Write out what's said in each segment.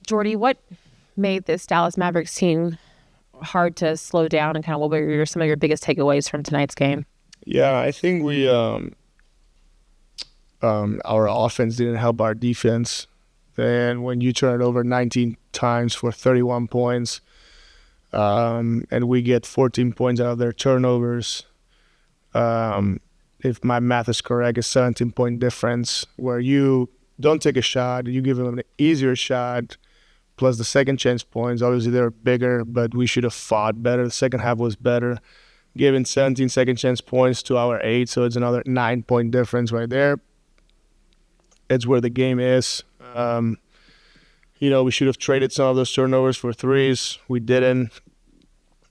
Jordi, what made this Dallas Mavericks team hard to slow down, and kind of what were some of your biggest takeaways from tonight's game? Yeah, I think we our offense didn't help our defense. And when you turn it over 19 times for 31 points, and we get 14 points out of their turnovers, if my math is correct, a 17-point difference where you don't take a shot, you give them an easier shot, plus the second chance points. Obviously, they're bigger, but we should have fought better. The second half was better. Giving 17 second chance points to our 8, so it's another 9-point difference right there. It's where the game is. We should have traded some of those turnovers for threes. We didn't.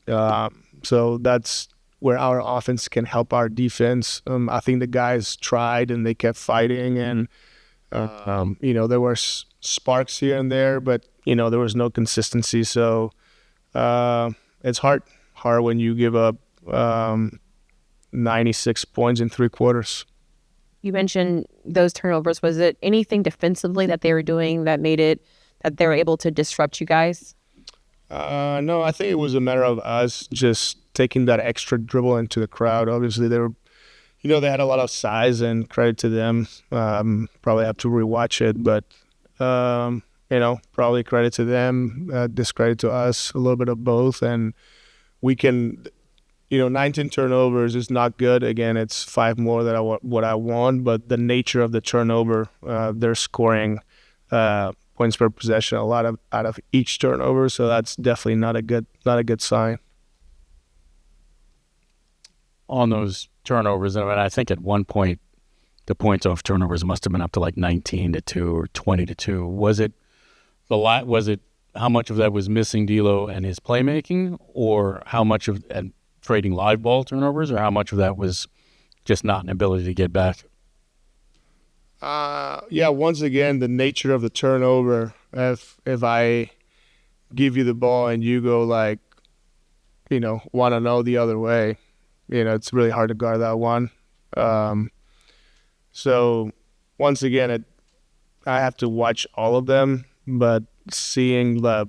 So that's where our offense can help our defense. I think the guys tried and they kept fighting, and there were sparks here and there, but there was no consistency. So it's hard when you give up 96 points in 3 quarters. You mentioned those turnovers. Was it anything defensively that they were doing that made it that they were able to disrupt you guys? No, I think it was a matter of us just taking that extra dribble into the crowd. Obviously, they were, they had a lot of size, and credit to them. Probably have to rewatch it, but probably credit to them, discredit to us, a little bit of both. And we can, 19 turnovers is not good. Again, it's 5 more than what I want, but the nature of the turnover, they're scoring points per possession a lot out of each turnover, so that's definitely not a good sign. On those turnovers, I think at one point the points off turnovers must have been up to like 19-2 or 20-2. Was it how much of that was missing D'Lo and his playmaking, or how much of trading live ball turnovers, or how much of that was just not an ability to get back? Once again, the nature of the turnover. If I give you the ball and you go want to know the other way, it's really hard to guard that one. So once again, I have to watch all of them, but seeing the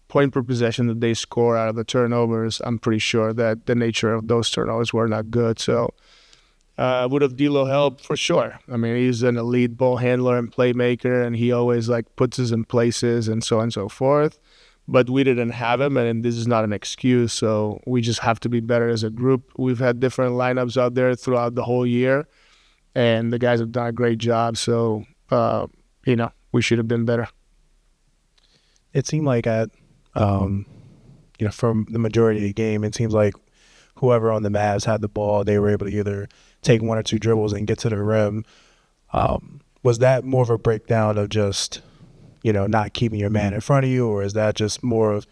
point per possession that they score out of the turnovers, I'm pretty sure that the nature of those turnovers were not good. So would have D'Lo helped? For sure. He's an elite ball handler and playmaker, and he always puts us in places and so on and so forth. But we didn't have him, and this is not an excuse. So we just have to be better as a group. We've had different lineups out there throughout the whole year, and the guys have done a great job. So, we should have been better. It seemed like from the majority of the game, it seems like whoever on the Mavs had the ball, they were able to either take 1 or 2 dribbles and get to the rim. Was that more of a breakdown of just, not keeping your man in front of you, or is that just more of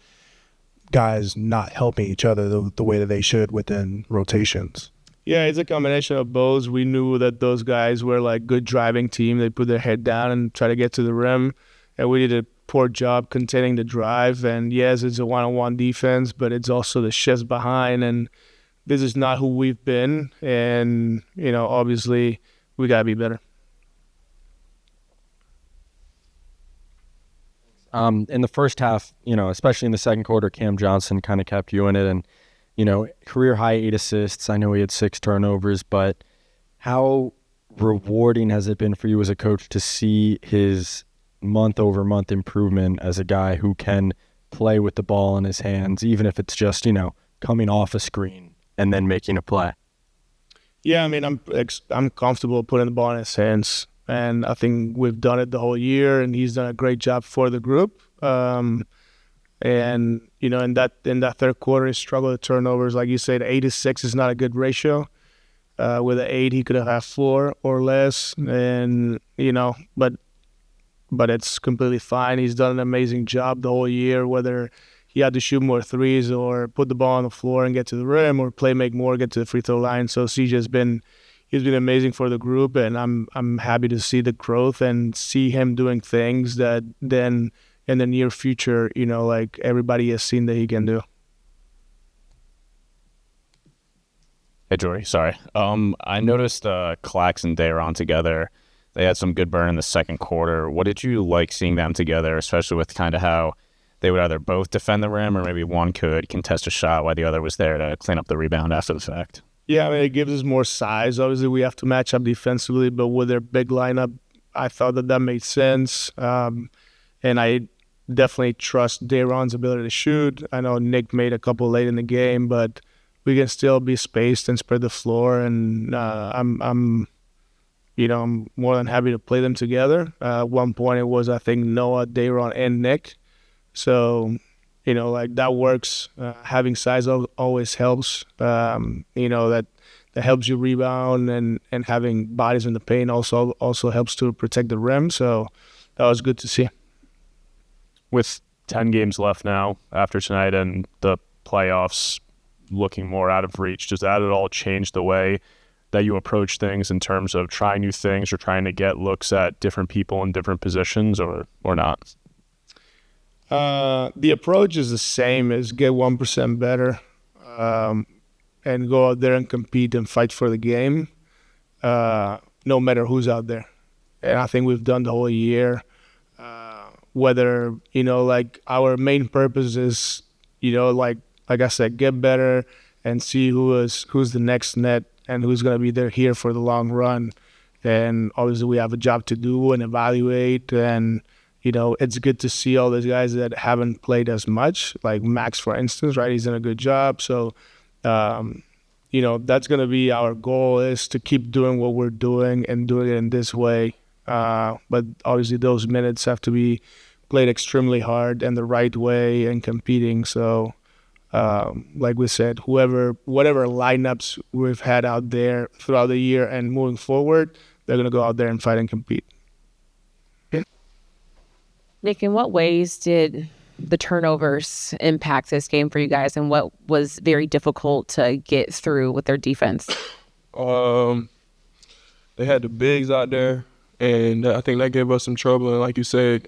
guys not helping each other the way that they should within rotations? Yeah, it's a combination of both. We knew that those guys were good driving team. They put their head down and try to get to the rim, and we did a poor job containing the drive. And yes, it's a one-on-one defense, but it's also the shifts behind, and this is not who we've been. And, obviously we got to be better. In the first half, especially in the second quarter, Cam Johnson kind of kept you in it, and, career high 8 assists. I know he had 6 turnovers, but how rewarding has it been for you as a coach to see his month-over-month improvement as a guy who can play with the ball in his hands, even if it's just, coming off a screen and then making a play? Yeah, I'm comfortable putting the ball in his hands, and I think we've done it the whole year, and he's done a great job for the group. And in that third quarter, he struggled with turnovers. Like you said, 8-6 is not a good ratio. With an 8, he could have had 4 or less, and but it's completely fine. He's done an amazing job the whole year, whether he had to shoot more threes or put the ball on the floor and get to the rim, or make more, get to the free throw line. So CJ's been amazing for the group, and I'm happy to see the growth and see him doing things that then in the near future, everybody has seen that he can do. Hey, Jordi, sorry. I noticed Claxton and Day are on together. They had some good burn in the second quarter. What did you like seeing them together, especially with kind of how they would either both defend the rim or maybe one could contest a shot while the other was there to clean up the rebound after the fact? Yeah, I mean, it gives us more size. Obviously, we have to match up defensively, but with their big lineup, I thought that made sense. And I definitely trust Dayron's ability to shoot. I know Nic made a couple late in the game, but we can still be spaced and spread the floor. And I'm more than happy to play them together. At one point, it was, I think, Noah, Dayron, and Nic. So, that works. Having size always helps. That helps you rebound, and having bodies in the paint also helps to protect the rim. So that was good to see. With 10 games left now after tonight and the playoffs looking more out of reach, does that at all change the way that you approach things in terms of trying new things or trying to get looks at different people in different positions or not? The approach is the same, is get 1% better and go out there and compete and fight for the game, no matter who's out there. And I think we've done the whole year. Whether, our main purpose is, like I said, get better and see who's the next net and who's going to be there here for the long run. And obviously we have a job to do and evaluate, and it's good to see all those guys that haven't played as much, like Max, for instance, right? He's done a good job. So, that's going to be our goal, is to keep doing what we're doing and doing it in this way. But obviously those minutes have to be played extremely hard and the right way and competing. So, like we said, whatever lineups we've had out there throughout the year and moving forward, they're going to go out there and fight and compete. Nic, in what ways did the turnovers impact this game for you guys, and what was very difficult to get through with their defense? They had the bigs out there, and I think that gave us some trouble. And like you said,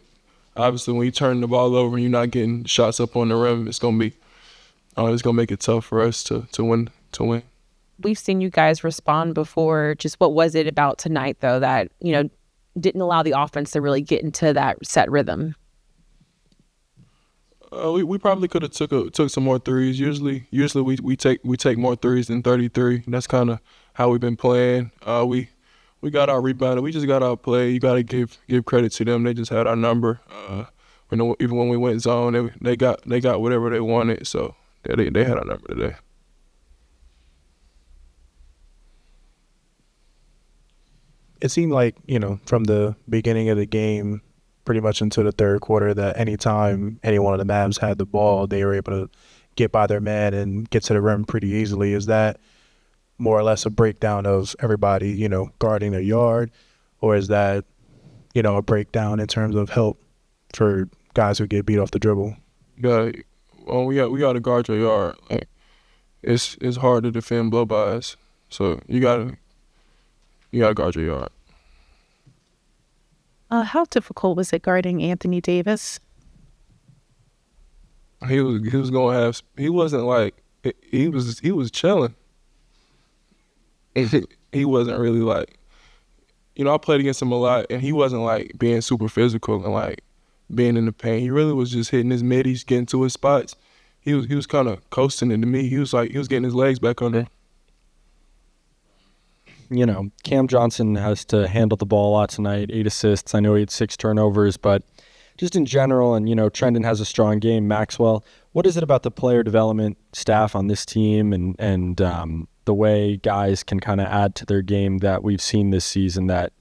obviously when you turn the ball over and you're not getting shots up on the rim, it's gonna make it tough for us to win. We've seen you guys respond before. Just what was it about tonight, though, that didn't allow the offense to really get into that set rhythm? We probably could have took some more threes. Usually we take more threes than 33. That's kind of how we've been playing. We got our rebound. We just got our play. You got to give credit to them. They just had our number. Even when we went zone, they got whatever they wanted. So they had our number today. It seemed like, from the beginning of the game, pretty much into the third quarter, that anytime any one of the Mavs had the ball, they were able to get by their man and get to the rim pretty easily. Is that more or less a breakdown of everybody, guarding their yard, or is that, a breakdown in terms of help for guys who get beat off the dribble? We got to guard your yard. Like, it's hard to defend blow-bys, so you gotta guard your yard. How difficult was it guarding Anthony Davis? He was gonna have. He wasn't like he was chilling. He wasn't really like, I played against him a lot, and he wasn't like being super physical and like being in the paint. He really was just hitting his middies, getting to his spots. He was kind of coasting it to me. He was getting his legs back under. Cam Johnson has to handle the ball a lot tonight, 8 assists. I know he had 6 turnovers, but just in general, and, Trendon has a strong game. Maxwell, what is it about the player development staff on this team and the way guys can kind of add to their game that we've seen this season that,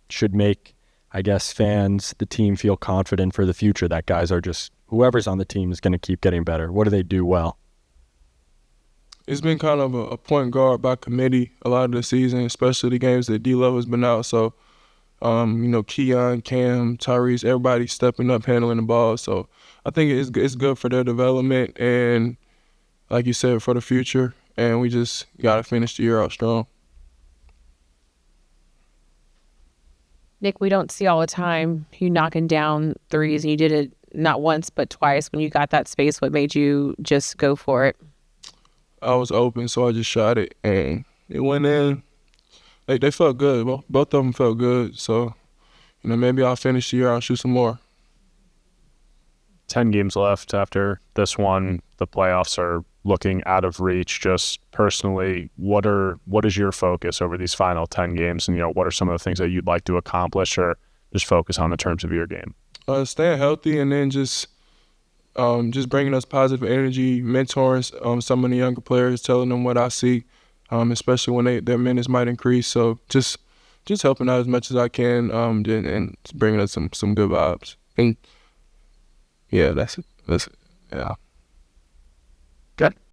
should make, I guess, fans, the team feel confident for the future that guys are just, whoever's on the team is going to keep getting better? What do they do well? It's been kind of a point guard by committee a lot of the season, especially the games that D-Lo has been out. So, Keon, Cam, Tyrese, everybody stepping up, handling the ball. So I think it's good for their development and, like you said, for the future. And we just got to finish the year out strong. Nic, we don't see all the time you knocking down threes, and you did it not once but twice. When you got that space, what made you just go for it? I was open, so I just shot it, and it went in. They felt good. Both of them felt good. So, maybe I'll finish the year. I'll shoot some more. 10 games left after this one. The playoffs are looking out of reach. Just personally, what is your focus over these final 10 games? And, what are some of the things that you'd like to accomplish or just focus on in terms of your game? Staying healthy and then just bringing us positive energy, mentoring some of the younger players, telling them what I see, especially when their minutes might increase. So just helping out as much as I can and bringing us some good vibes. And yeah, that's it. Yeah.